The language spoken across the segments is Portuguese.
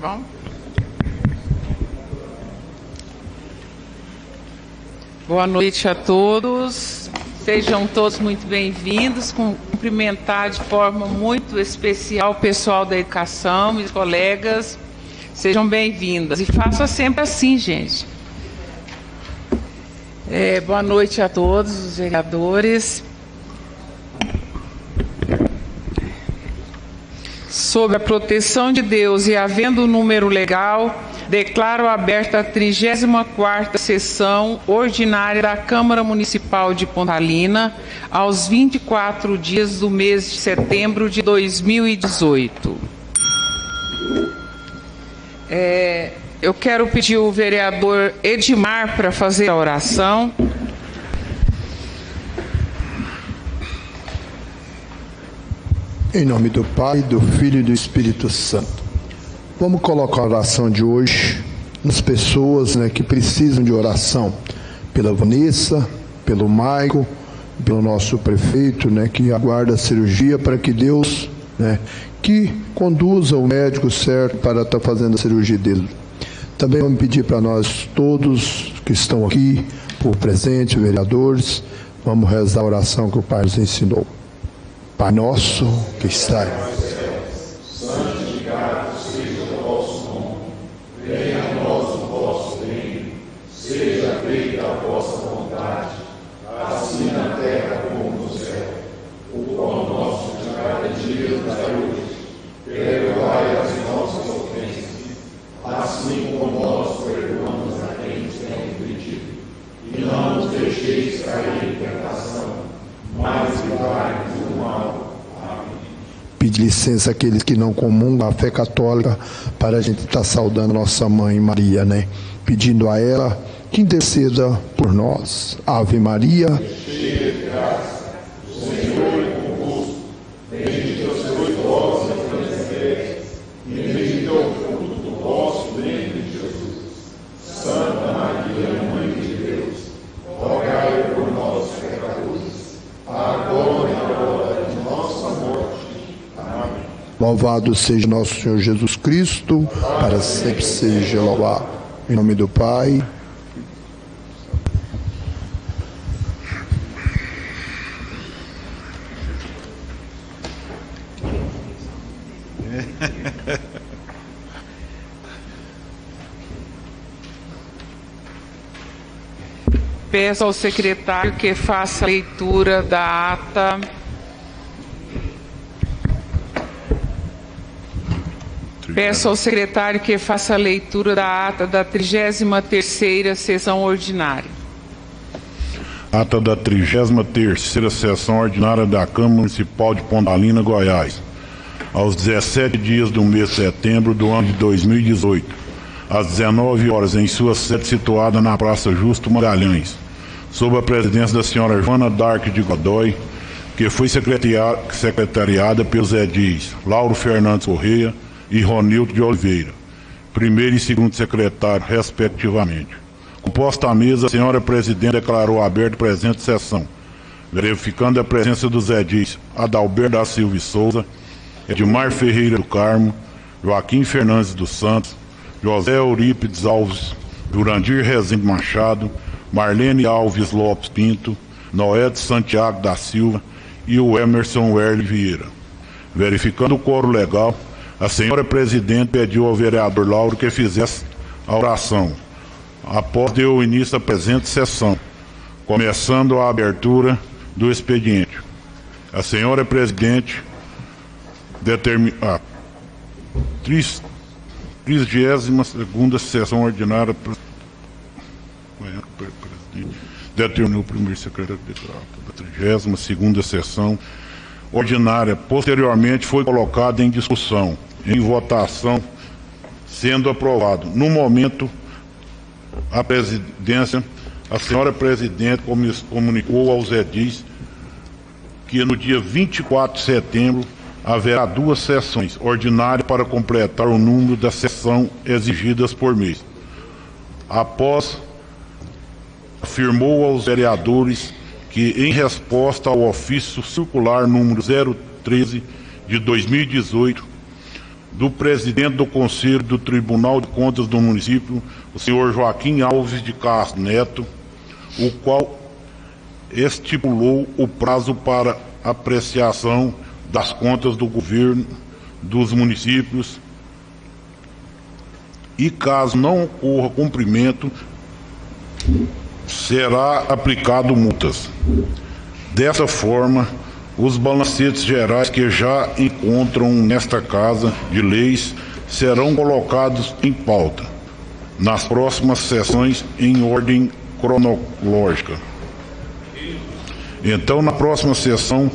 Bom. Boa noite a todos. Sejam todos muito bem-vindos. Cumprimentar de forma muito especial o pessoal da educação, meus colegas. Sejam bem-vindas. E faça sempre assim, gente. Boa noite a todos os vereadores. Sob a proteção de Deus e havendo o número legal, declaro aberta a 34ª sessão ordinária da Câmara Municipal de Pontalina, aos 24 dias do mês de setembro de 2018. Eu quero pedir o vereador Edmar para fazer a oração. Em nome do Pai, do Filho e do Espírito Santo. Vamos colocar a oração de hoje nas pessoas, que precisam de oração. Pela Vanessa, pelo Maico, pelo nosso prefeito, que aguarda a cirurgia, para que Deus, que conduza o médico certo para estar fazendo a cirurgia dele. Também vamos pedir para nós todos que estão aqui, por presente, vereadores, vamos rezar a oração que o Pai nos ensinou. Pai nosso que está em santificado seja o vosso nome, venha a nós o vosso reino, seja feita a vossa vontade, assim na terra como no céu. O pão nosso de cada dia nos dai hoje, perdoai as nossas ofensas, assim como nós perdoamos a quem nos tem ofendido. E não nos deixeis cair em tentação, mas livrai-nos do mal. Pedir licença àqueles que não comungam a fé católica, para a gente estar saudando nossa mãe Maria, pedindo a ela que interceda por nós. Ave Maria, cheia de graça, o Senhor é convosco, bendita sois vós entre as mulheres, e bendito é o fruto do vosso ventre, Jesus. Santa Maria, Mãe de Deus, rogai por nós, pecadores, agora e na hora de nossa morte. Amém. louvado seja nosso Senhor Jesus Cristo, para sempre seja louvado. Em nome do Pai. Peço ao secretário que faça a leitura da ata. Peço ao secretário que faça a leitura da ata da 33ª sessão ordinária. Ata da 33ª sessão ordinária da Câmara Municipal de Pontalina, Goiás, aos 17 dias do mês de setembro do ano de 2018, às 19 horas, em sua sede situada na Praça Justo Magalhães, sob a presidência da senhora Joana Dark de Godoy, que foi secretariada pelos edis Lauro Fernandes Correia e Ronildo de Oliveira, primeiro e segundo secretário, respectivamente. Composta a mesa, a senhora presidente declarou aberta a presente sessão, verificando a presença dos edis Adalberto da Silva e Souza, Edmar Ferreira do Carmo, Joaquim Fernandes dos Santos, José Eurípides Alves, Jurandir Rezende Machado, Marlene Alves Lopes Pinto, Noé de Santiago da Silva e o Emerson Werle Vieira. Verificando o quórum legal, a senhora presidente pediu ao vereador Lauro que fizesse a oração. Após deu início à presente sessão, começando a abertura do expediente. A senhora presidente determina 32ª sessão ordinária determinou o primeiro secretário da 32ª sessão ordinária. Posteriormente foi colocado em discussão, em votação, sendo aprovado. No momento, a senhora presidente comunicou aos edis que no dia 24 de setembro haverá 2 sessões ordinárias para completar o número da sessão exigidas por mês. Após afirmou aos vereadores que, em resposta ao ofício circular número 013 de 2018, do presidente do Conselho do Tribunal de Contas do município, o senhor Joaquim Alves de Castro Neto, o qual estipulou o prazo para apreciação das contas do governo dos municípios e, caso não ocorra cumprimento, será aplicado multas. Dessa forma, os balancetes gerais que já encontram nesta Casa de Leis serão colocados em pauta nas próximas sessões em ordem cronológica. Então, na próxima sessão,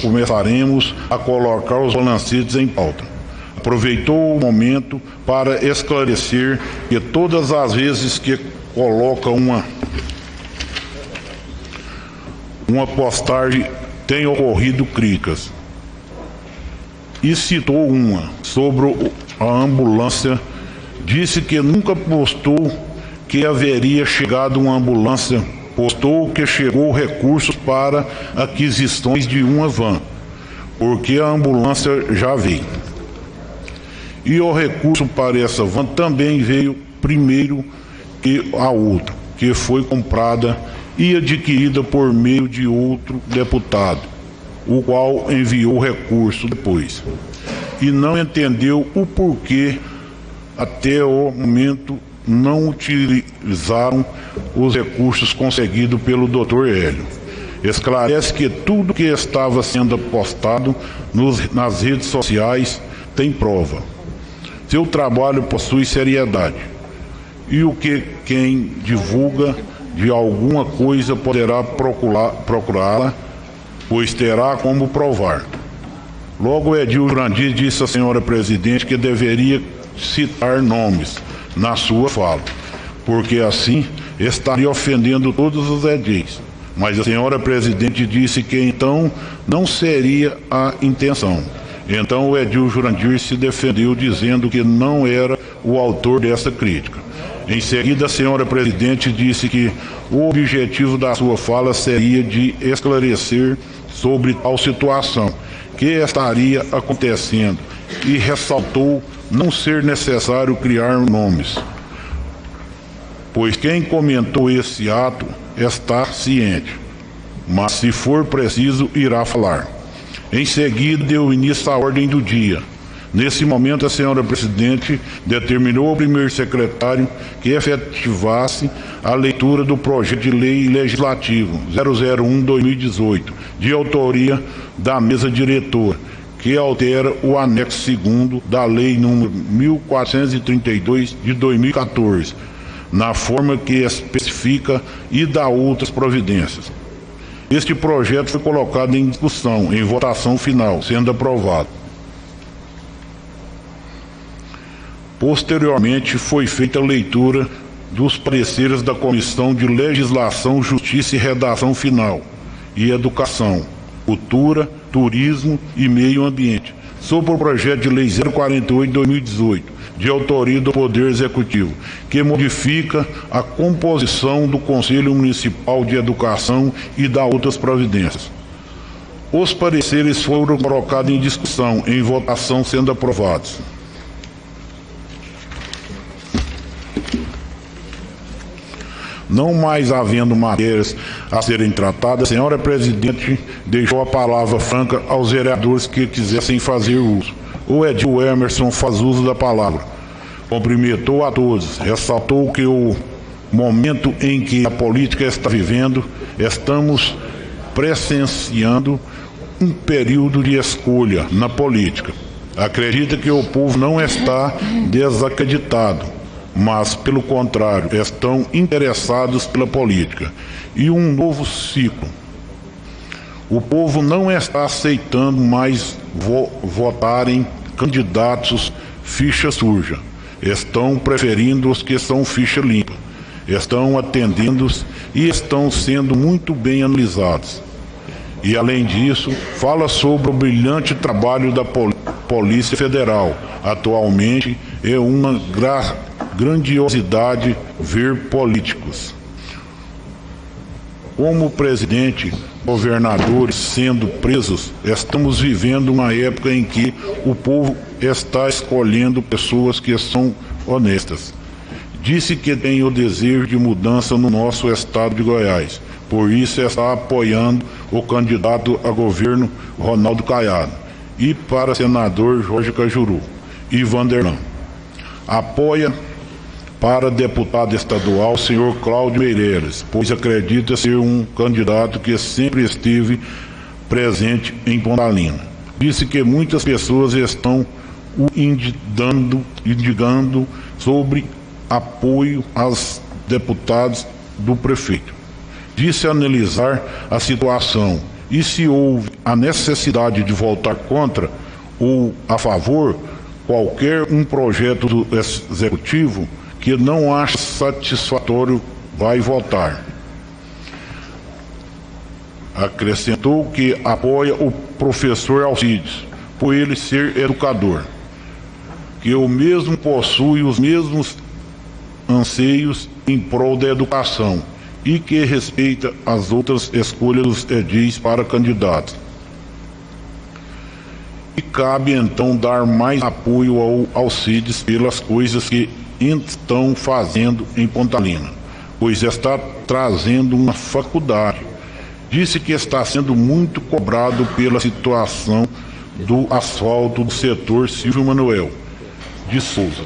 começaremos a colocar os balancetes em pauta. Aproveitou o momento para esclarecer que todas as vezes que coloca uma postagem tem ocorrido críticas. E citou uma sobre a ambulância, disse que nunca postou que haveria chegado uma ambulância, postou que chegou recursos para aquisições de uma van, porque a ambulância já veio. E o recurso para essa van também veio primeiro que a outra, que foi comprada e adquirida por meio de outro deputado, o qual enviou o recurso depois. E não entendeu o porquê, até o momento, não utilizaram os recursos conseguidos pelo Dr. Hélio. Esclarece que tudo que estava sendo postado nas redes sociais tem prova. Seu trabalho possui seriedade. E o que quem divulga de alguma coisa poderá procurá-la, pois terá como provar. Logo, Edil Jurandir disse à senhora presidente que deveria citar nomes na sua fala, porque assim estaria ofendendo todos os edis. Mas a senhora presidente disse que então não seria a intenção. Então o Edil Jurandir se defendeu dizendo que não era o autor dessa crítica. Em seguida, a senhora presidente disse que o objetivo da sua fala seria de esclarecer sobre tal situação que estaria acontecendo e ressaltou não ser necessário criar nomes, pois quem comentou esse ato está ciente, mas se for preciso irá falar. Em seguida, deu início à ordem do dia. Nesse momento, a senhora presidente determinou ao primeiro secretário que efetivasse a leitura do projeto de lei legislativo 001/2018, de autoria da mesa diretora, que altera o anexo 2º da lei número 1432 de 2014, na forma que especifica e dá outras providências. Este projeto foi colocado em discussão, em votação final, sendo aprovado. Posteriormente, foi feita a leitura dos pareceres da Comissão de Legislação, Justiça e Redação Final e Educação, Cultura, Turismo e Meio Ambiente, sobre o projeto de lei 048/2018, de autoria do Poder Executivo, que modifica a composição do Conselho Municipal de Educação e dá outras providências. Os pareceres foram colocados em discussão, em votação, sendo aprovados. Não mais havendo matérias a serem tratadas, a senhora presidente deixou a palavra franca aos vereadores que quisessem fazer uso. O Edil Emerson faz uso da palavra. Cumprimentou a todos, ressaltou que o momento em que a política está vivendo, estamos presenciando um período de escolha na política. Acredita que o povo não está desacreditado, mas, pelo contrário, estão interessados pela política e um novo ciclo. O povo não está aceitando mais votarem candidatos ficha suja. Estão preferindo os que são ficha limpa. Estão atendendo-os e estão sendo muito bem analisados. E, além disso, fala sobre o brilhante trabalho da Polícia Federal. Atualmente é uma grandiosidade ver políticos. Como o presidente, governadores sendo presos, estamos vivendo uma época em que o povo está escolhendo pessoas que são honestas. Disse que tem o desejo de mudança no nosso estado de Goiás, por isso está apoiando o candidato a governo Ronaldo Caiado e para senador Jorge Cajuru e Vanderlan. Apoia para deputado estadual, senhor Cláudio Meireles, pois acredita ser um candidato que sempre esteve presente em Pontalina. Disse que muitas pessoas estão o indicando sobre apoio aos deputados do prefeito. Disse analisar a situação e se houve a necessidade de votar contra ou a favor qualquer um projeto do executivo que não acha satisfatório, vai votar. Acrescentou que apoia o professor Alcides, por ele ser educador, que o mesmo possui os mesmos anseios em prol da educação e que respeita as outras escolhas dos edis para candidatos. E cabe então dar mais apoio ao Alcides pelas coisas que estão fazendo em Pontalina, pois está trazendo uma faculdade. Disse que está sendo muito cobrado pela situação do asfalto do setor Silvio Manuel de Souza,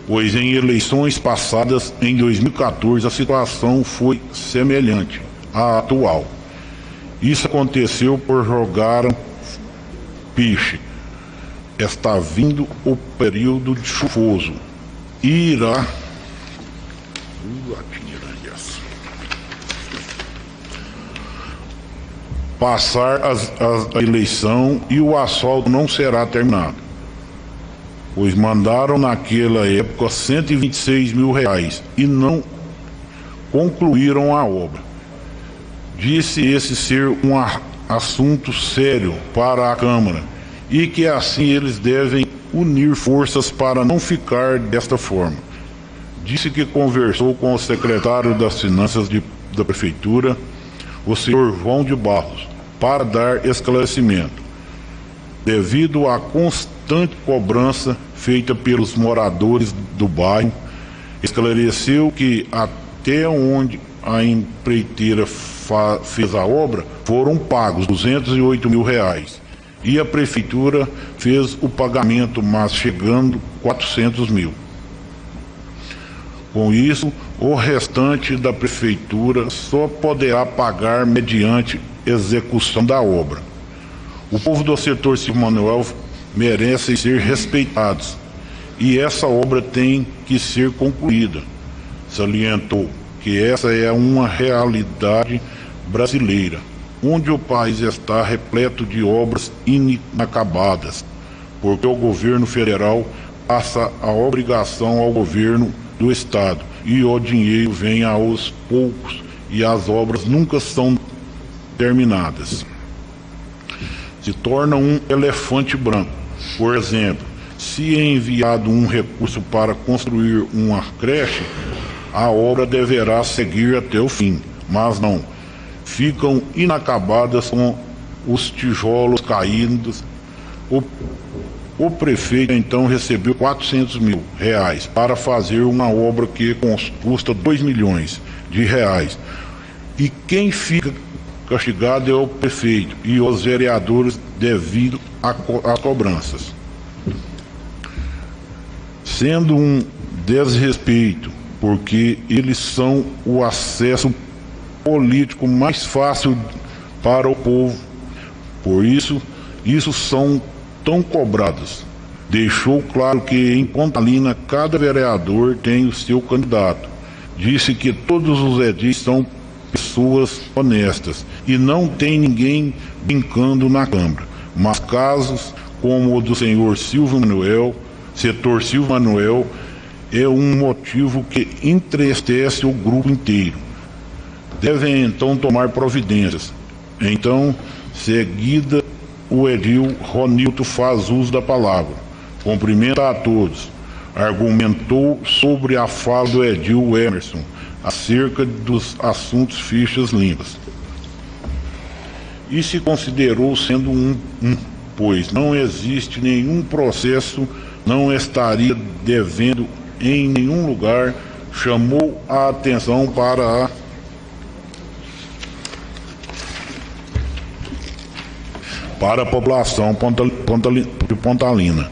pois em eleições passadas, em 2014, a situação foi semelhante à atual. Isso aconteceu por jogaram piche. Está vindo o período de chuvoso e irá passar a eleição e o asfalto não será terminado, pois mandaram naquela época 126 mil reais e não concluíram a obra. Disse esse ser um assunto sério para a Câmara e que assim eles devem unir forças para não ficar desta forma. Disse que conversou com o secretário das Finanças da Prefeitura, o senhor João de Barros, para dar esclarecimento, devido à constante cobrança feita pelos moradores do bairro. Esclareceu que até onde a empreiteira fez a obra foram pagos 208 mil reais e a prefeitura fez o pagamento, mas chegando 400 mil. Com isso, o restante da prefeitura só poderá pagar mediante execução da obra. O povo do setor Silvio Manuel merece ser respeitados e essa obra tem que ser concluída. Salientou que essa é uma realidade brasileira, onde o país está repleto de obras inacabadas, porque o governo federal passa a obrigação ao governo do estado e o dinheiro vem aos poucos e as obras nunca são terminadas. Se torna um elefante branco. Por exemplo, se é enviado um recurso para construir uma creche, a obra deverá seguir até o fim, mas não. Ficam inacabadas com os tijolos caídos. O prefeito então recebeu 400 mil reais para fazer uma obra que custa 2 milhões de reais. E quem fica castigado é o prefeito e os vereadores devido a cobranças. Sendo um desrespeito, porque eles são o acesso político mais fácil para o povo. Por isso são tão cobrados. Deixou claro que em Pontalina cada vereador tem o seu candidato. Disse que todos os edis são pessoas honestas e não tem ninguém brincando na Câmara. Mas casos como o do senhor Silvio Manuel, setor Silvio Manuel, é um motivo que entristece o grupo inteiro. Devem então tomar providências. Então, seguida, o edil Ronilton faz uso da palavra. Cumprimenta a todos. Argumentou sobre a fala do edil Emerson, acerca dos assuntos fichas limpas. E se considerou sendo pois não existe nenhum processo, não estaria devendo em nenhum lugar, chamou a atenção para a população de Pontalina.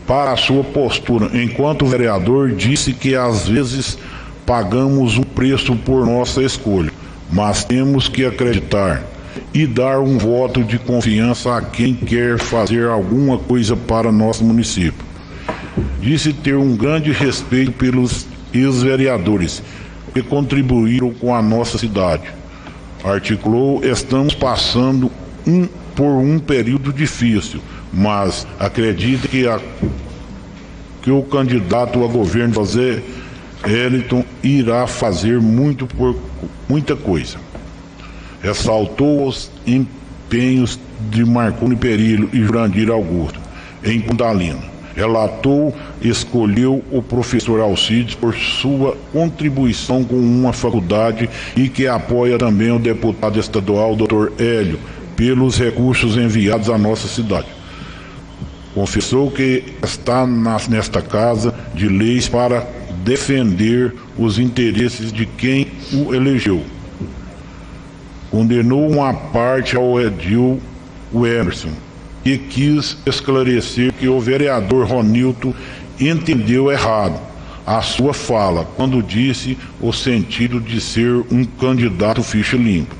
Para a sua postura, enquanto vereador, disse que às vezes pagamos um preço por nossa escolha, mas temos que acreditar e dar um voto de confiança a quem quer fazer alguma coisa para nosso município. Disse ter um grande respeito pelos ex-vereadores que contribuíram com a nossa cidade. Articulou: estamos passando por um período difícil, mas acredita que o candidato a governo, José Wellington, irá fazer muita coisa. Ressaltou os empenhos de Marconi Perillo e Jurandir Augusto em Pontalina. Relatou, escolheu o professor Alcides por sua contribuição com uma faculdade e que apoia também o deputado estadual Dr. Hélio pelos recursos enviados à nossa cidade. Confessou que está nesta casa de leis para defender os interesses de quem o elegeu. Condenou uma parte ao edil Emerson e quis esclarecer que o vereador Ronilton entendeu errado a sua fala quando disse o sentido de ser um candidato ficha limpa.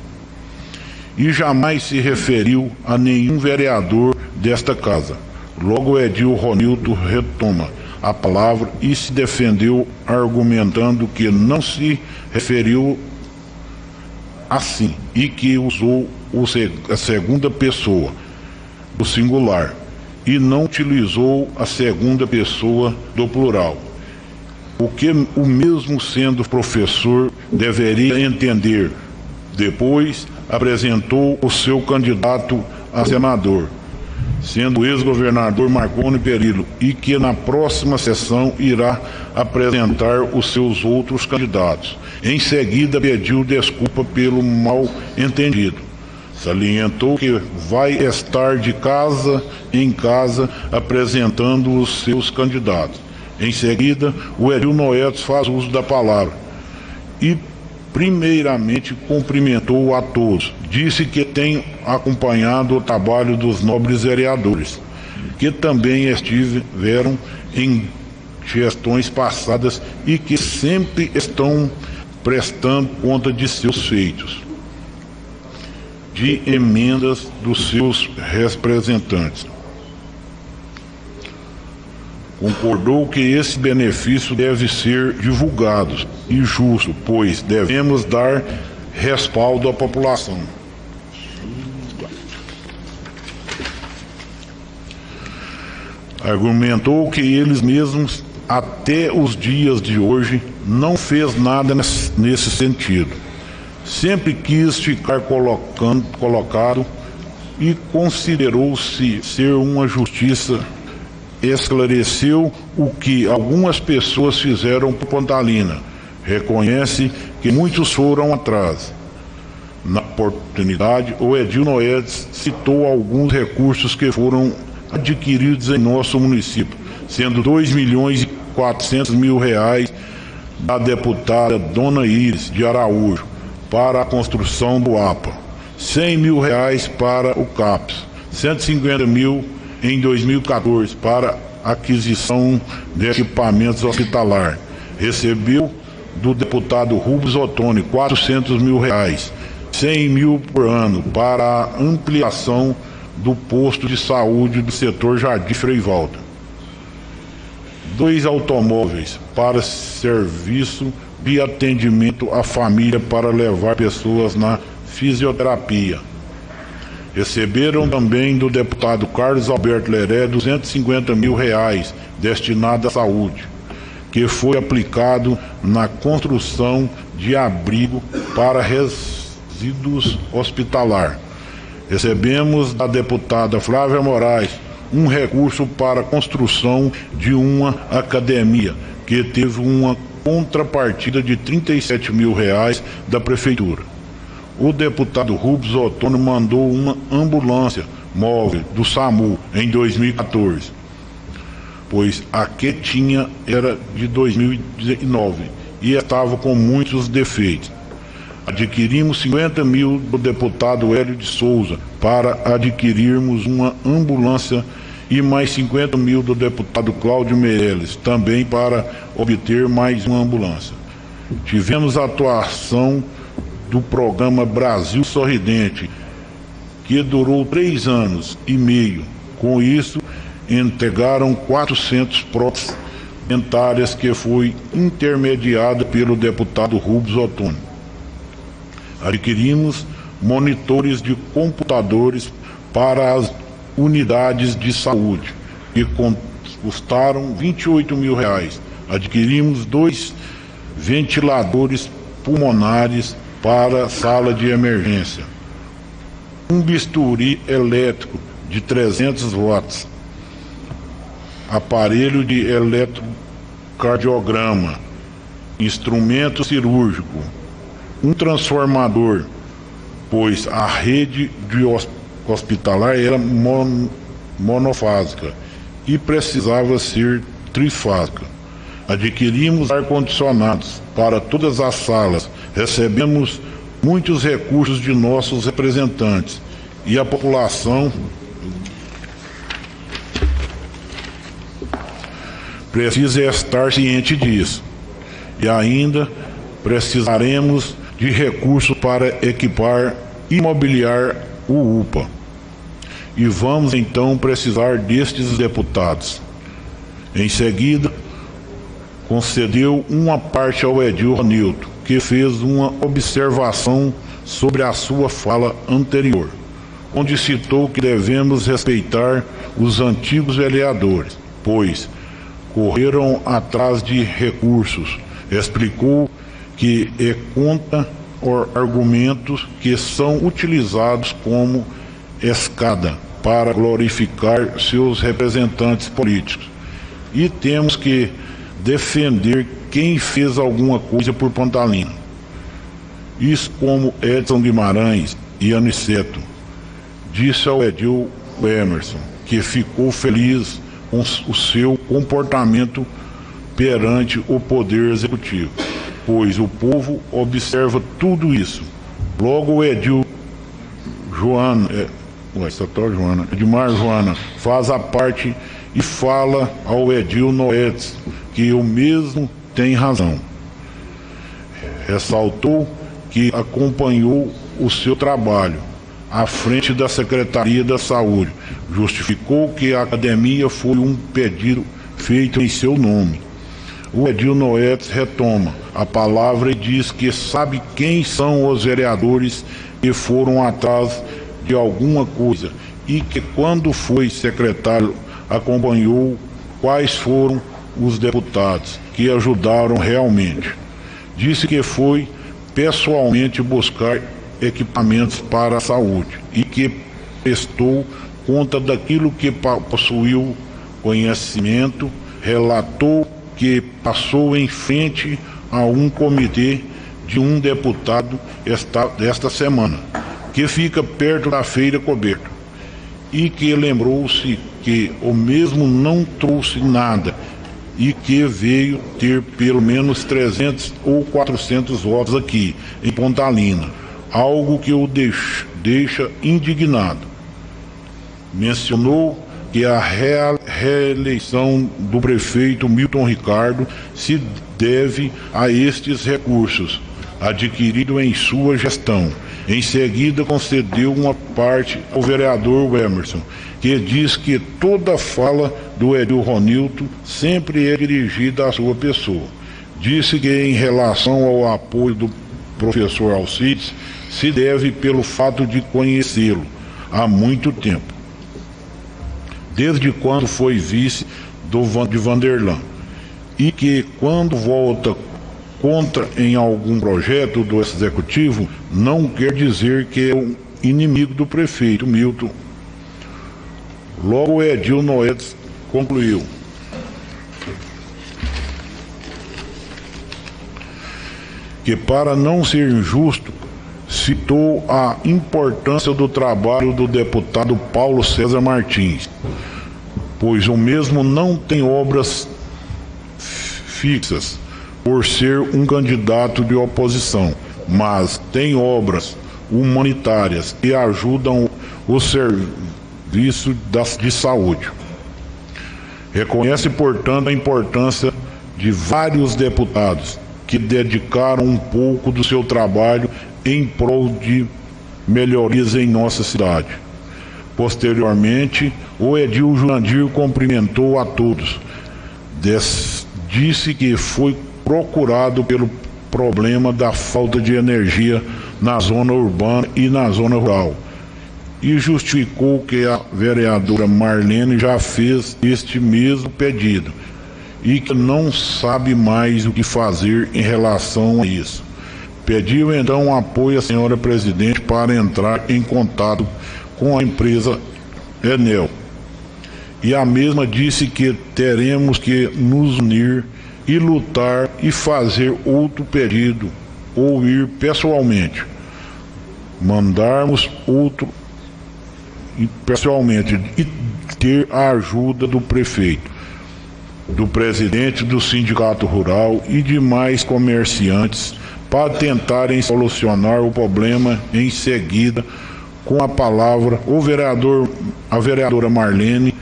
E jamais se referiu a nenhum vereador desta casa. Logo o edil Ronilton retoma a palavra e se defendeu argumentando que não se referiu assim e que usou a segunda pessoa do singular e não utilizou a segunda pessoa do plural, o que o mesmo sendo professor deveria entender. Depois apresentou o seu candidato a senador, sendo o ex-governador Marconi Perillo, e que na próxima sessão irá apresentar os seus outros candidatos. Em seguida, pediu desculpa pelo mal-entendido. Salientou que vai estar de casa em casa apresentando os seus candidatos. Em seguida, o Edil Noetos faz uso da palavra e primeiramente cumprimentou a todos. Disse que tem acompanhado o trabalho dos nobres vereadores, que também estiveram em gestões passadas e que sempre estão prestando conta de seus feitos, de emendas dos seus representantes. Concordou que esse benefício deve ser divulgado e justo, pois devemos dar respaldo à população. Argumentou que eles mesmos, até os dias de hoje, não fez nada nesse sentido. Sempre quis ficar colocado e considerou-se ser uma justiça. Esclareceu o que algumas pessoas fizeram por Pontalina. Reconhece que muitos foram atrás. Na oportunidade, o Edil Noedes citou alguns recursos que foram adquiridos em nosso município, sendo R$2.400.000 da deputada Dona Iris de Araújo para a construção do APA, R$100.000 para o CAPS, R$150.000 em 2014 para aquisição de equipamentos hospitalar. Recebeu do deputado Rubens Ottoni R$400.000, R$100.000 por ano para a ampliação do posto de saúde do setor Jardim Frei Walter. 2 automóveis para serviço de atendimento à família para levar pessoas na fisioterapia. Receberam também do deputado Carlos Alberto Leré R$250.000 destinado à saúde, que foi aplicado na construção de abrigo para resíduos hospitalar. Recebemos da deputada Flávia Moraes um recurso para a construção de uma academia, que teve uma contrapartida de R$37 mil da Prefeitura. O deputado Rubens Ottoni mandou uma ambulância móvel do SAMU em 2014, pois a que tinha era de 2019 e estava com muitos defeitos. Adquirimos 50 mil do deputado Hélio de Souza para adquirirmos uma ambulância e mais 50 mil do deputado Cláudio Meirelles, também para obter mais uma ambulância. Tivemos a atuação do programa Brasil Sorridente, que durou 3 anos e meio. Com isso, entregaram 400 próteses dentárias que foi intermediada pelo deputado Rubens Ottoni. Adquirimos monitores de computadores para as unidades de saúde, que custaram R$28 mil. Adquirimos 2 ventiladores pulmonares para a sala de emergência, um bisturi elétrico de 300 watts, aparelho de eletrocardiograma, instrumento cirúrgico, um transformador, pois a rede hospitalar era monofásica e precisava ser trifásica. Adquirimos ar-condicionados para todas as salas, recebemos muitos recursos de nossos representantes e a população precisa estar ciente disso. E ainda precisaremos de recursos para equipar e mobiliar o UPA. E vamos então precisar destes deputados. Em seguida, concedeu uma parte ao Edil Ronilton, que fez uma observação sobre a sua fala anterior, onde citou que devemos respeitar os antigos vereadores, pois correram atrás de recursos. Explicou que é contra argumentos que são utilizados como escada para glorificar seus representantes políticos. E temos que defender quem fez alguma coisa por Pontalina. Isso como Edson Guimarães e Aniceto. Disse ao Edil Emerson que ficou feliz com o seu comportamento perante o Poder Executivo, pois o povo observa tudo isso. Logo o Edil Edmar Joana faz a parte e fala ao Edil Noedes que o mesmo tem razão. Ressaltou que acompanhou o seu trabalho à frente da Secretaria da Saúde. Justificou que a academia foi um pedido feito em seu nome. O Edil Noedes retoma a palavra e diz que sabe quem são os vereadores que foram atrás de alguma coisa e que quando foi secretário acompanhou quais foram os deputados que ajudaram realmente. Disse que foi pessoalmente buscar equipamentos para a saúde e que prestou conta daquilo que possuiu conhecimento, relatou que passou em frente a um comitê de um deputado desta semana, que fica perto da Feira Coberta, e que lembrou-se que o mesmo não trouxe nada e que veio ter pelo menos 300 ou 400 votos aqui em Pontalina, algo que o deixa indignado. Mencionou que a reeleição do prefeito Milton Ricardo se deve a estes recursos adquiridos em sua gestão. Em seguida, concedeu uma parte ao vereador Emerson, que diz que toda fala do Edil Ronilton sempre é dirigida à sua pessoa. Disse que em relação ao apoio do professor Alcides se deve pelo fato de conhecê-lo há muito tempo, desde quando foi vice de Vanderlan, e que quando volta contra em algum projeto do executivo, não quer dizer que é um inimigo do prefeito Milton. Logo o Edil Noedes concluiu: que, para não ser injusto, citou a importância do trabalho do deputado Paulo César Martins, pois o mesmo não tem obras fixas por ser um candidato de oposição, mas tem obras humanitárias que ajudam o serviço de saúde. Reconhece, portanto, a importância de vários deputados que dedicaram um pouco do seu trabalho em prol de melhorias em nossa cidade. Posteriormente, o edil Jurandir cumprimentou a todos. Disse que foi procurado pelo problema da falta de energia na zona urbana e na zona rural, e justificou que a vereadora Marlene já fez este mesmo pedido e que não sabe mais o que fazer em relação a isso. Pediu então apoio à senhora presidente para entrar em contato com a empresa Enel. E a mesma disse que teremos que nos unir e lutar e fazer outro pedido, ou ir pessoalmente, mandarmos outro pessoalmente e ter a ajuda do prefeito, do presidente do sindicato rural e demais comerciantes para tentarem solucionar o problema. Em seguida, com a palavra, a vereadora Marlene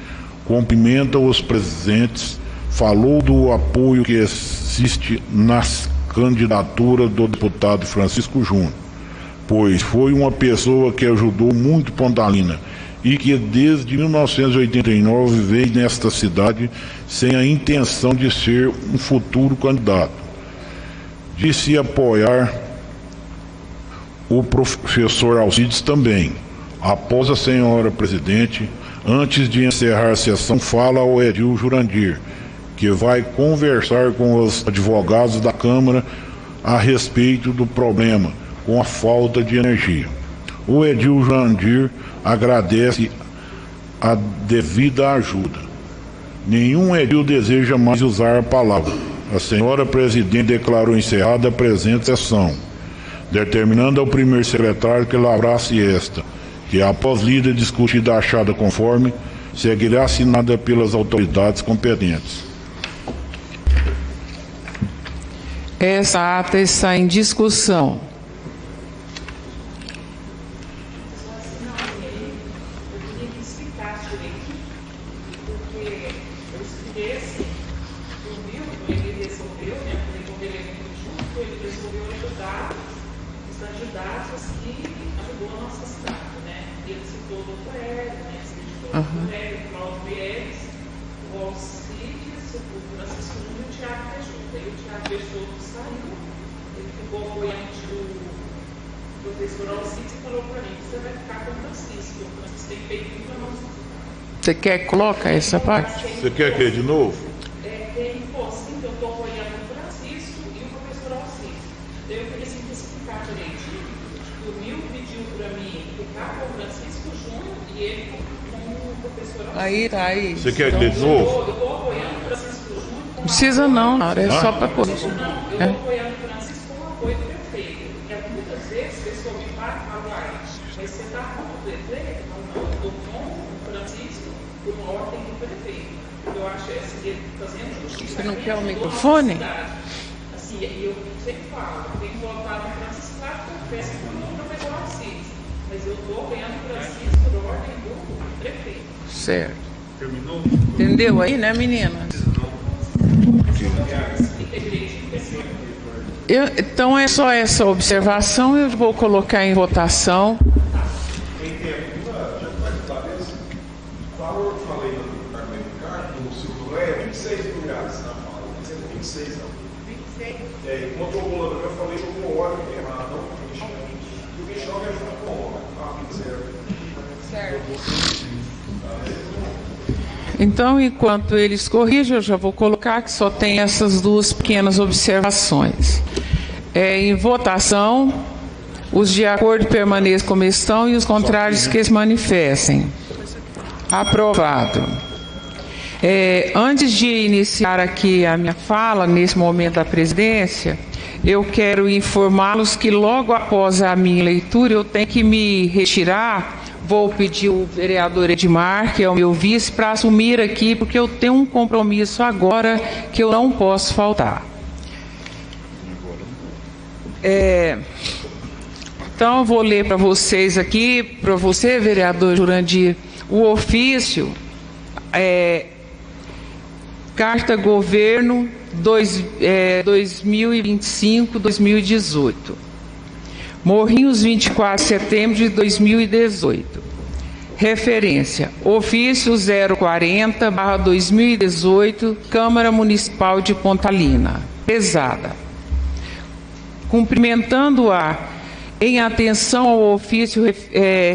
cumprimenta os presentes, falou do apoio que existe nas candidaturas do deputado Francisco Júnior, pois foi uma pessoa que ajudou muito Pontalina e que desde 1989 veio nesta cidade sem a intenção de ser um futuro candidato. Disse apoiar o professor Alcides também. Após a senhora presidente, antes de encerrar a sessão, fala ao edil Jurandir, que vai conversar com os advogados da Câmara a respeito do problema com a falta de energia. O edil Jurandir agradece a devida ajuda. Nenhum edil deseja mais usar a palavra. A senhora presidente declarou encerrada a presente sessão, determinando ao primeiro secretário que lavrasse esta, que após lida e discutida achada conforme, seguirá assinada pelas autoridades competentes. Essa ata está em discussão. Você quer que coloque essa parte? Você quer que de novo? Tem sim, que eu estou apoiando o Francisco e o professor Alcides. Eu queria simplificar direitinho. O Nil pediu para mim ficar com o Francisco Júnior e ele com o professor Alcides. Aí, tá aí. Você quer que de novo? Eu estou apoiando o Francisco Júnior. Não precisa não, Nara, é só para pôr. Eu estou apoiando o Francisco com o apoio do prefeito. Porque muitas vezes a pessoa me fala, mas você está com o prefeito? Não, eu estou com o Francisco por uma ordem do prefeito. Eu acho assim, fazendo justiça. Você não quer o microfone? Assim, eu sempre falo, tem que voltar no Francisco, claro que eu peço que o professor Alcides, mas eu estou apoiando o Francisco por ordem do prefeito. Certo. Terminou? Entendeu aí, né, meninas? Então é só essa observação, eu vou colocar em votação. Enquanto o Rolando, eu falei com o óleo errado, não com o 29. E o 29 é junto com o óleo. Certo. Então, enquanto eles corrigem, eu já vou colocar que só tem essas duas pequenas observações. Em votação, os de acordo permaneçam como estão e os contrários que se manifestem. Aprovado. Antes de iniciar aqui a minha fala, nesse momento da presidência, eu quero informá-los que logo após a minha leitura eu tenho que me retirar. Vou pedir o vereador Edmar, que é o meu vice, para assumir aqui, porque eu tenho um compromisso agora que eu não posso faltar. Então, eu vou ler para vocês aqui, para você, vereador Jurandir, o ofício, Carta Governo 2025-2018. Morrinhos, 24 de setembro de 2018. Referência: ofício 040/2018, Câmara Municipal de Pontalina. Pesada. Cumprimentando-a em atenção ao ofício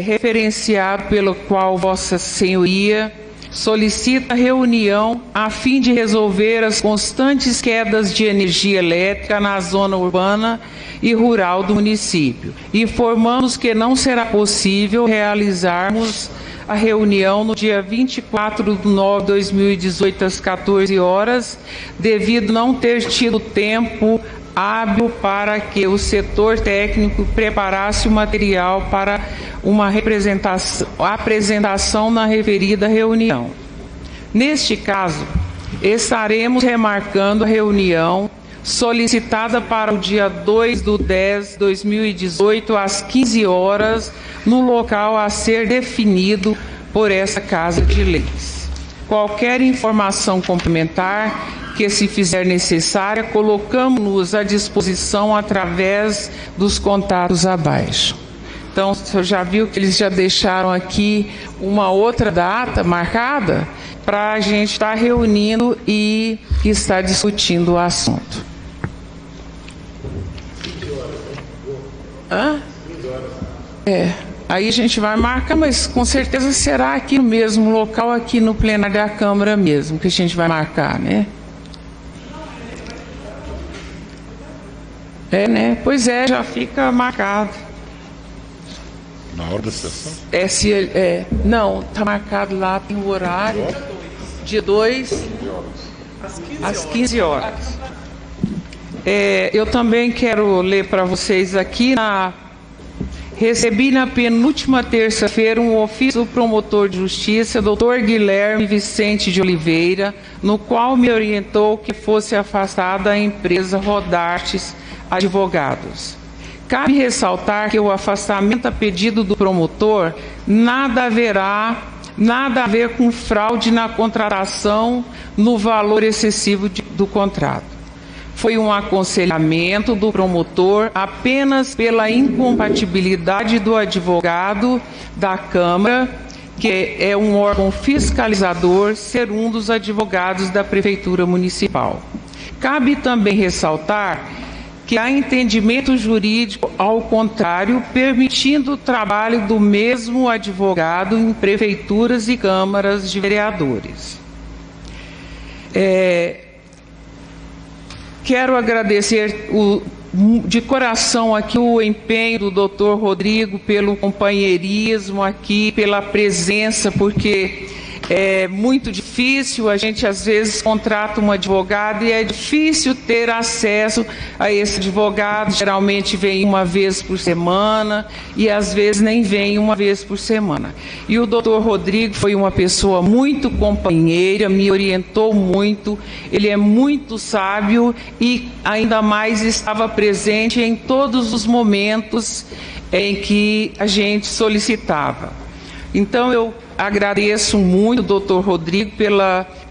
referenciado pelo qual Vossa Senhoria solicita reunião a fim de resolver as constantes quedas de energia elétrica na zona urbana e rural do município. Informamos que não será possível realizarmos a reunião no dia 24 de nove de 2018 às 14 horas, devido não ter tido tempo hábil para que o setor técnico preparasse o material para uma apresentação na referida reunião. Neste caso, estaremos remarcando a reunião solicitada para o dia 2/10/2018 às 15 horas, no local a ser definido por essa Casa de Leis. Qualquer informação complementar que se fizer necessária, colocamos-nos à disposição através dos contatos abaixo. Então, você já viu que eles já deixaram aqui uma outra data marcada para a gente estar reunindo e estar discutindo o assunto. Aí a gente vai marcar, mas com certeza será aqui no mesmo local, aqui no plenário da Câmara mesmo, que a gente vai marcar, né? Né? Pois é, já fica marcado. Na hora da sessão? Não, está marcado lá, tem o horário. Dia 2, às 15 horas. Eu também quero ler para vocês aqui. Recebi na penúltima terça-feira um ofício do promotor de justiça, Dr. Guilherme Vicente de Oliveira, no qual me orientou que fosse afastada a empresa Rodartes Advogados. Cabe ressaltar que o afastamento a pedido do promotor nada a ver com fraude na contratação no valor excessivo do contrato. Foi um aconselhamento do promotor apenas pela incompatibilidade do advogado da Câmara, que é um órgão fiscalizador, ser um dos advogados da Prefeitura Municipal. Cabe também ressaltar que há entendimento jurídico ao contrário, permitindo o trabalho do mesmo advogado em prefeituras e câmaras de vereadores. Quero agradecer de coração aqui o empenho do Dr. Rodrigo pelo companheirismo aqui, pela presença, porque é muito difícil, a gente às vezes contrata um advogado e é difícil ter acesso a esse advogado, geralmente vem uma vez por semana e às vezes nem vem uma vez por semana. E o doutor Rodrigo foi uma pessoa muito companheira, me orientou muito, ele é muito sábio e ainda mais estava presente em todos os momentos em que a gente solicitava. Então eu agradeço muito, doutor Rodrigo,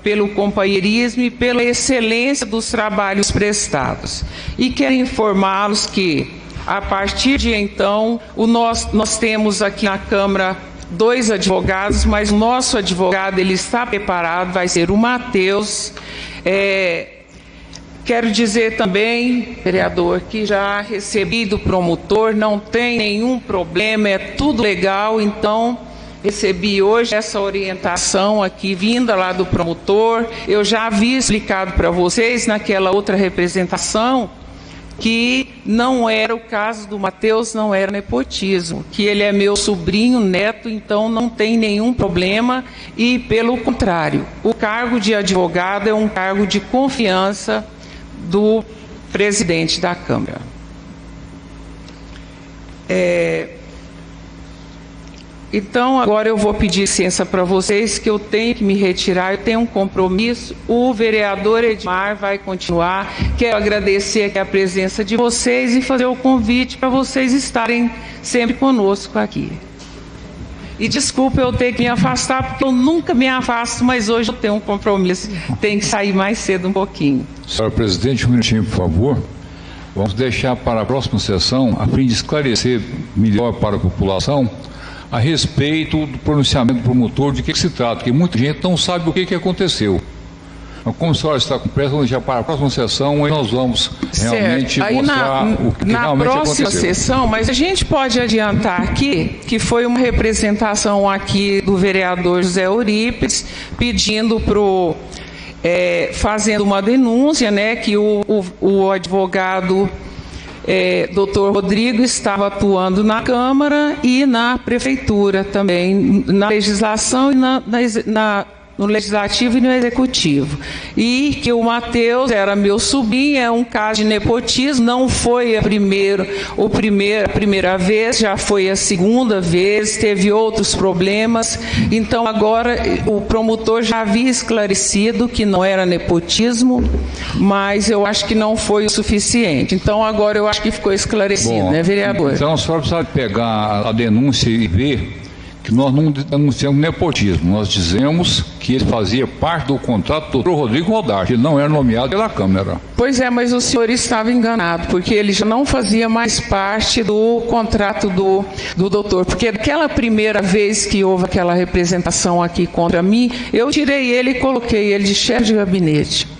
pelo companheirismo e pela excelência dos trabalhos prestados. E quero informá-los que, a partir de então, nós temos aqui na Câmara 2 advogados, mas o nosso advogado ele está preparado, vai ser o Matheus. Quero dizer também, vereador, que já recebi do promotor, não tem nenhum problema, é tudo legal, então recebi hoje essa orientação aqui, vinda lá do promotor. Eu já havia explicado para vocês naquela outra representação que não era o caso do Matheus, não era nepotismo, que ele é meu sobrinho, neto, então não tem nenhum problema e, pelo contrário, o cargo de advogado é um cargo de confiança do presidente da Câmara. Então, agora eu vou pedir licença para vocês, que eu tenho que me retirar, eu tenho um compromisso. O vereador Edmar vai continuar. Quero agradecer aqui a presença de vocês e fazer o convite para vocês estarem sempre conosco aqui. E desculpa eu ter que me afastar, porque eu nunca me afasto, mas hoje eu tenho um compromisso, tenho que sair mais cedo um pouquinho. Senhora presidente, um minutinho, por favor. Vamos deixar para a próxima sessão, a fim de esclarecer melhor para a população a respeito do pronunciamento do promotor, de que se trata, porque muita gente não sabe o que aconteceu. Então, como a senhora está com pressa, vamos deixar para a próxima sessão e nós vamos realmente mostrar o que realmente aconteceu. Na próxima sessão, mas a gente pode adiantar aqui que foi uma representação aqui do vereador José Eurípides pedindo fazendo uma denúncia, né, que o advogado Dr. Rodrigo estava atuando na Câmara e na Prefeitura também, na legislação e no Legislativo e no Executivo. E que o Matheus era meu sobrinho, é um caso de nepotismo, não foi a primeira vez, já foi a segunda vez, teve outros problemas. Então agora o promotor já havia esclarecido que não era nepotismo, mas eu acho que não foi o suficiente. Então agora eu acho que ficou esclarecido. Bom, né, vereador? Então a senhora precisa pegar a denúncia e ver que nós não denunciamos nepotismo, nós dizemos que ele fazia parte do contrato do Dr. Rodrigo Rodarte, ele não era nomeado pela Câmara. Pois é, mas o senhor estava enganado, porque ele já não fazia mais parte do contrato do doutor, porque aquela primeira vez que houve aquela representação aqui contra mim, eu tirei ele e coloquei ele de chefe de gabinete.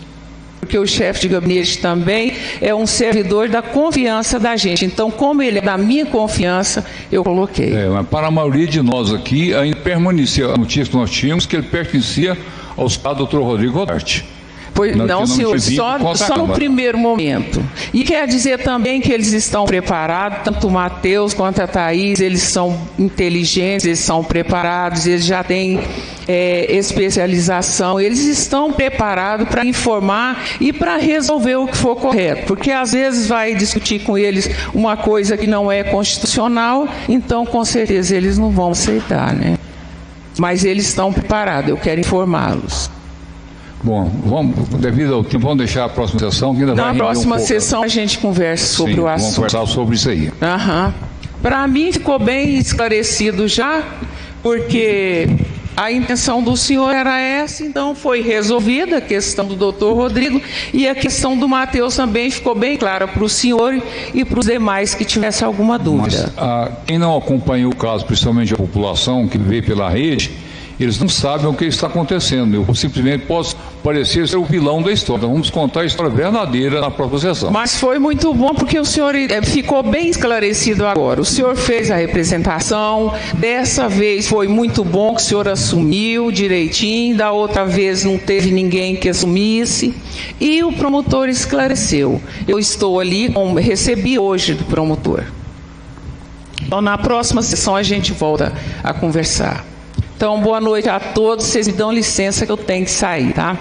Porque o chefe de gabinete também é um servidor da confiança da gente. Então, como ele é da minha confiança, eu coloquei. Mas para a maioria de nós aqui, ainda permanecia a notícia que nós tínhamos que ele pertencia ao Estado do Dr. Rodrigo Rodarte. Pois não, senhor, só no primeiro momento. E quer dizer também que eles estão preparados, tanto o Matheus quanto a Thaís, eles são inteligentes, eles são preparados, eles já têm especialização, eles estão preparados para informar e para resolver o que for correto, porque às vezes vai discutir com eles uma coisa que não é constitucional, então com certeza eles não vão aceitar, né? Mas eles estão preparados, eu quero informá-los. Bom, devido ao tempo, vamos deixar a próxima sessão. Na próxima sessão a gente conversa sobre o assunto. Vamos conversar sobre isso aí. Para mim ficou bem esclarecido já, porque a intenção do senhor era essa, então foi resolvida a questão do doutor Rodrigo e a questão do Matheus também ficou bem clara para o senhor e para os demais que tivessem alguma dúvida. Mas, quem não acompanhou o caso, principalmente a população que veio pela rede, eles não sabem o que está acontecendo. Eu simplesmente posso parecer ser o vilão da história. Então, vamos contar a história verdadeira na própria sessão. Mas foi muito bom porque o senhor ficou bem esclarecido agora. O senhor fez a representação, dessa vez foi muito bom que o senhor assumiu direitinho, da outra vez não teve ninguém que assumisse, e o promotor esclareceu. Eu estou ali, recebi hoje do promotor. Então, na próxima sessão a gente volta a conversar. Então, boa noite a todos. Vocês me dão licença que eu tenho que sair, tá?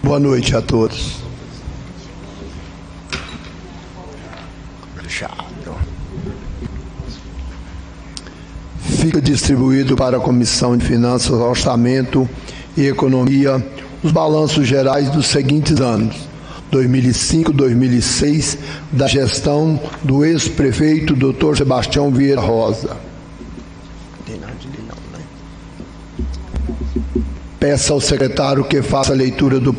Boa noite a todos. Fica distribuído para a Comissão de Finanças, Orçamento e Economia os balanços gerais dos seguintes anos: 2005, 2006, da gestão do ex-prefeito Dr. Sebastião Vieira Rosa. Peça ao secretário que faça a leitura do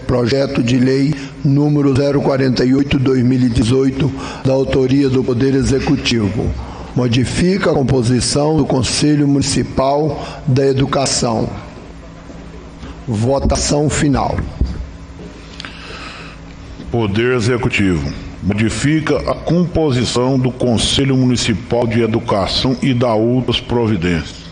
projeto de lei número 048/2018, da autoria do Poder Executivo. Modifica a composição do Conselho Municipal da Educação. Votação final. Poder Executivo. Modifica a composição do Conselho Municipal de Educação e dá outras providências.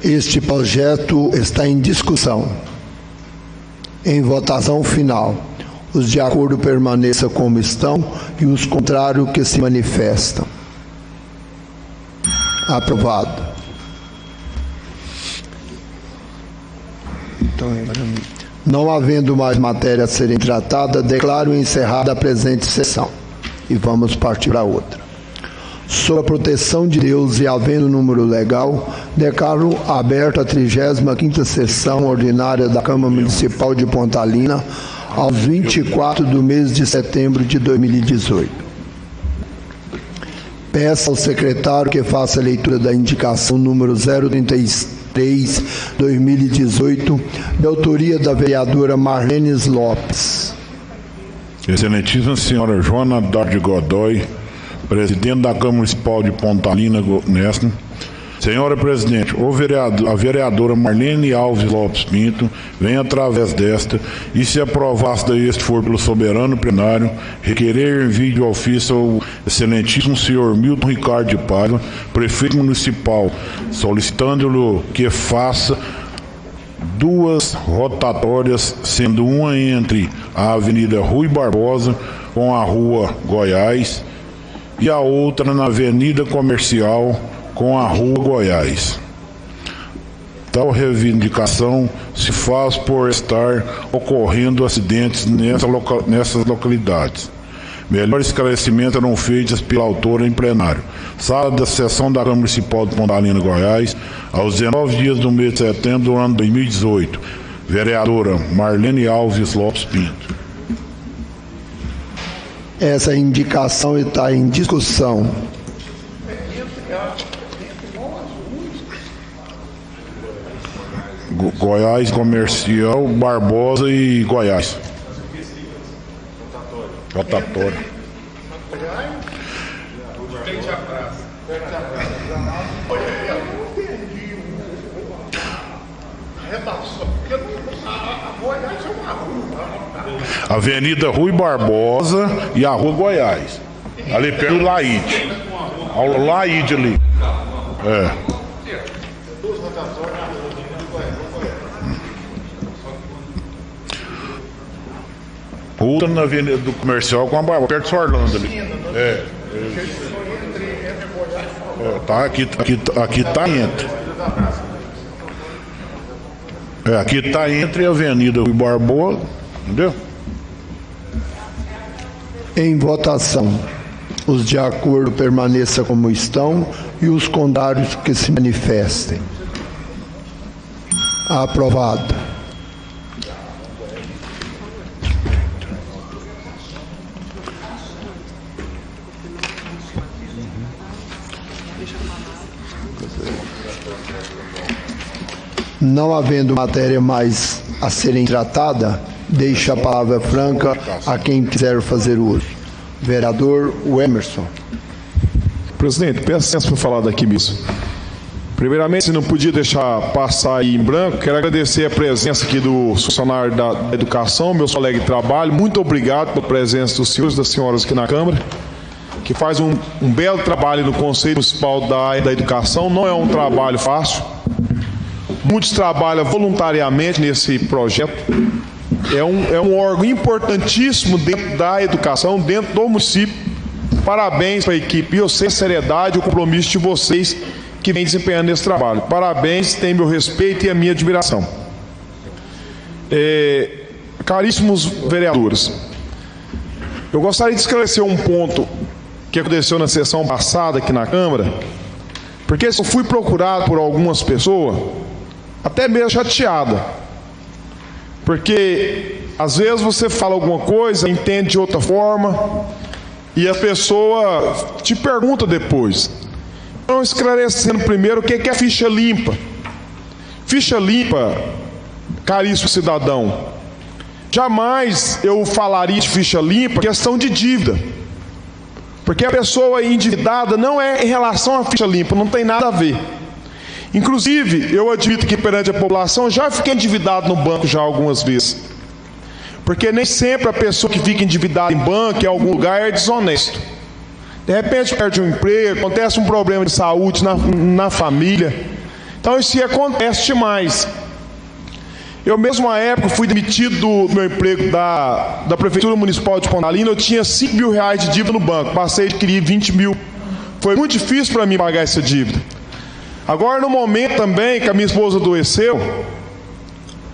Este projeto está em discussão. Em votação final, os de acordo permaneçam como estão e os contrários que se manifestam. Aprovado. Não havendo mais matéria a serem tratada, declaro encerrada a presente sessão. E vamos partir para outra. Sob a proteção de Deus e havendo número legal, declaro aberta a 35ª sessão ordinária da Câmara Municipal de Pontalina, aos 24 do mês de setembro de 2018. Peço ao secretário que faça a leitura da indicação número 033/2018, de autoria da vereadora Marlene Lopes. Excelentíssima senhora Joana Darde Godoy, presidente da Câmara Municipal de Pontalina, Nesta. Senhora Presidente, a vereadora Marlene Alves Lopes Pinto vem através desta e, se aprovada este for pelo soberano plenário, requerer envio de ofício ao excelentíssimo senhor Milton Ricardo de Paiva, prefeito municipal, solicitando-lhe que faça duas rotatórias, sendo uma entre a Avenida Rui Barbosa com a Rua Goiás e a outra na Avenida Comercial com a Rua Goiás. Tal reivindicação se faz por estar ocorrendo acidentes nessas localidades. Melhores esclarecimentos serão feitos pela autora em plenário. Sala da sessão da Câmara Municipal de Pontalina, Goiás, aos 19 dias do mês de setembro do ano 2018. Vereadora Marlene Alves Lopes Pinto. Essa indicação está em discussão. Goiás Comercial, Barbosa e Goiás. Rotatório. Avenida Rui Barbosa e a Rua Goiás. Ali perto do Laide. Ao Laide ali. É. Outra na Avenida do Comercial com a Barbosa, perto de Orlando ali. Tá, aqui tá entre. Aqui tá entre a Avenida Rui Barbosa, entendeu? Em votação, os de acordo permaneçam como estão e os contrários que se manifestem. Aprovado. Não havendo matéria mais a serem tratada, deixo a palavra franca a quem quiser fazer uso. Vereador Emerson. Presidente, peço licença para falar daqui mesmo. Primeiramente, se não podia deixar passar aí em branco, quero agradecer a presença aqui do funcionário da educação, meus colegas de trabalho. Muito obrigado pela presença dos senhores e das senhoras aqui na Câmara, que faz um belo trabalho no Conselho Municipal da Educação. Não é um trabalho fácil. Muitos trabalham voluntariamente nesse projeto. É um órgão importantíssimo dentro da educação, dentro do município. Parabéns para a equipe. Eu sei a seriedade e o compromisso de vocês que vem desempenhando esse trabalho. Parabéns, tem meu respeito e a minha admiração. Caríssimos vereadores, eu gostaria de esclarecer um ponto que aconteceu na sessão passada aqui na Câmara, porque eu fui procurado por algumas pessoas, até mesmo chateada, porque às vezes você fala alguma coisa, entende de outra forma, e a pessoa te pergunta depois. Então, esclarecendo primeiro o que é ficha limpa. Ficha limpa, caríssimo cidadão, jamais eu falaria de ficha limpa questão de dívida, porque a pessoa endividada não é em relação à ficha limpa, não tem nada a ver. Inclusive, eu admito que perante a população já fiquei endividado no banco já algumas vezes. Porque nem sempre a pessoa que fica endividada em banco, em algum lugar, é desonesto. De repente perde um emprego, acontece um problema de saúde na família. Então isso acontece demais. Eu mesmo, à época, fui demitido do meu emprego da Prefeitura Municipal de Pontalina. Eu tinha 5 mil reais de dívida no banco, passei a adquirir 20 mil. Foi muito difícil para mim pagar essa dívida. Agora, no momento também que a minha esposa adoeceu,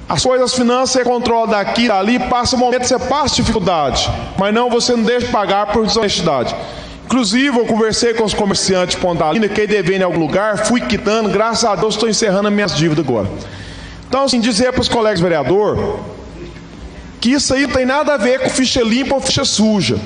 as coisas, as finanças, você controla daqui e dali, passa um momento que você passa dificuldade, mas não, você não deixa de pagar por desonestidade. Inclusive, eu conversei com os comerciantes de Pontalina, quem devendo em algum lugar, fui quitando, graças a Deus estou encerrando as minhas dívidas agora. Então, assim, dizer para os colegas vereadores que isso aí não tem nada a ver com ficha limpa ou ficha suja.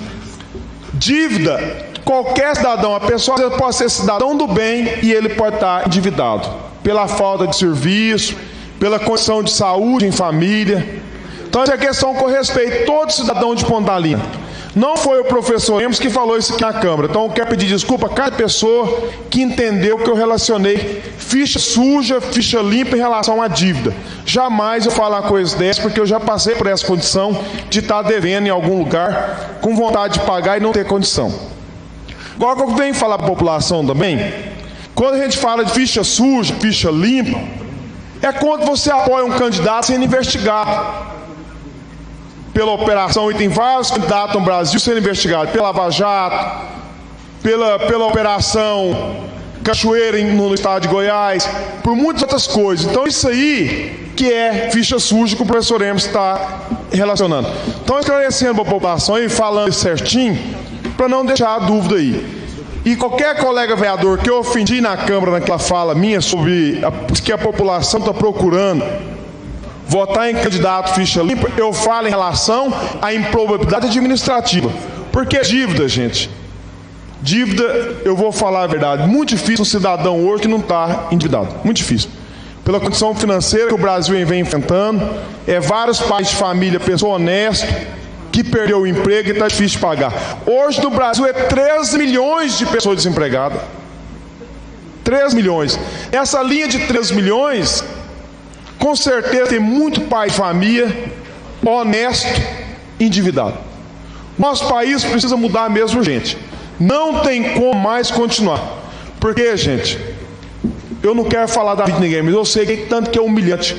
Dívida, qualquer cidadão, a pessoa pode ser cidadão do bem e ele pode estar endividado pela falta de serviço, pela condição de saúde em família. Então, essa questão com respeito a todo cidadão de Pontalina. Não foi o professor Lemos que falou isso aqui na Câmara. Então, eu quero pedir desculpa a cada pessoa que entendeu que eu relacionei ficha suja, ficha limpa em relação à dívida. Jamais eu falar coisas dessas, porque eu já passei por essa condição de estar devendo em algum lugar, com vontade de pagar e não ter condição. Agora, que eu venho falar para a população também, quando a gente fala de ficha suja, ficha limpa, é quando você apoia um candidato sendo investigado pela operação, e tem vários candidatos no Brasil sendo investigados pela Lava Jato, pela operação Cachoeira no estado de Goiás, por muitas outras coisas. Então isso aí que é ficha suja que o professor Hermes está relacionando. Então, esclarecendo para a população e falando isso certinho, para não deixar a dúvida aí. E qualquer colega vereador que eu ofendi na Câmara naquela fala minha sobre que a população está procurando votar em candidato ficha limpa, eu falo em relação à improbabilidade administrativa. Porque dívida, gente, dívida, eu vou falar a verdade, muito difícil um cidadão hoje que não está endividado, muito difícil. Pela condição financeira que o Brasil vem enfrentando, vários pais de família, pessoa honesta, que perdeu o emprego e está difícil de pagar. Hoje no Brasil 13 milhões de pessoas desempregadas. 3 milhões. Essa linha de 3 milhões... com certeza tem muito pai de família honesto, endividado. Nosso país precisa mudar mesmo, gente. Não tem como mais continuar. Porque, gente, eu não quero falar da vida de ninguém, mas eu sei que tanto que é humilhante.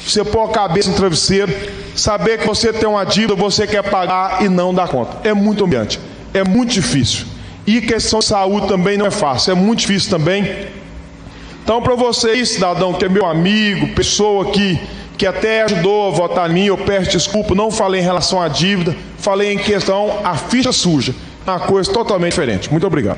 Você pôr a cabeça no travesseiro, saber que você tem uma dívida, você quer pagar e não dá conta. É muito humilhante, é muito difícil. E questão de saúde também não é fácil, é muito difícil também. Então, para vocês, cidadão, que é meu amigo, pessoa que até ajudou a votar em mim, eu peço desculpa, não falei em relação à dívida, falei em questão à ficha suja, uma coisa totalmente diferente. Muito obrigado.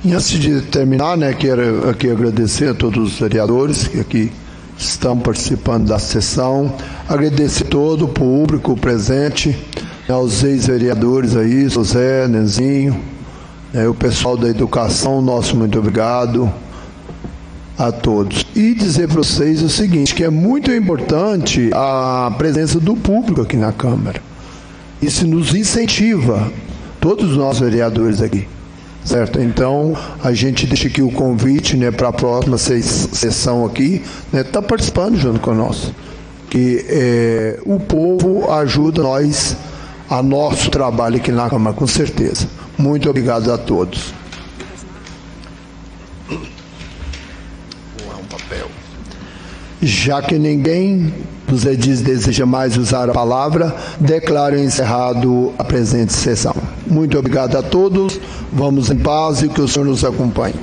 E antes de terminar, quero aqui agradecer a todos os vereadores que aqui estão participando da sessão, agradecer todo o público presente, aos ex-vereadores aí, José, Nenzinho, o pessoal da educação, nosso muito obrigado a todos. E dizer para vocês o seguinte, que é muito importante a presença do público aqui na Câmara. Isso nos incentiva, todos nós vereadores aqui, certo? Então, a gente deixa aqui o convite para a próxima sessão aqui, tá participando junto conosco. Que o povo ajuda nós a nosso trabalho aqui na Câmara, com certeza. Muito obrigado a todos. Já que ninguém deseja mais usar a palavra, declaro encerrado a presente sessão. Muito obrigado a todos. Vamos em paz e que o Senhor nos acompanhe.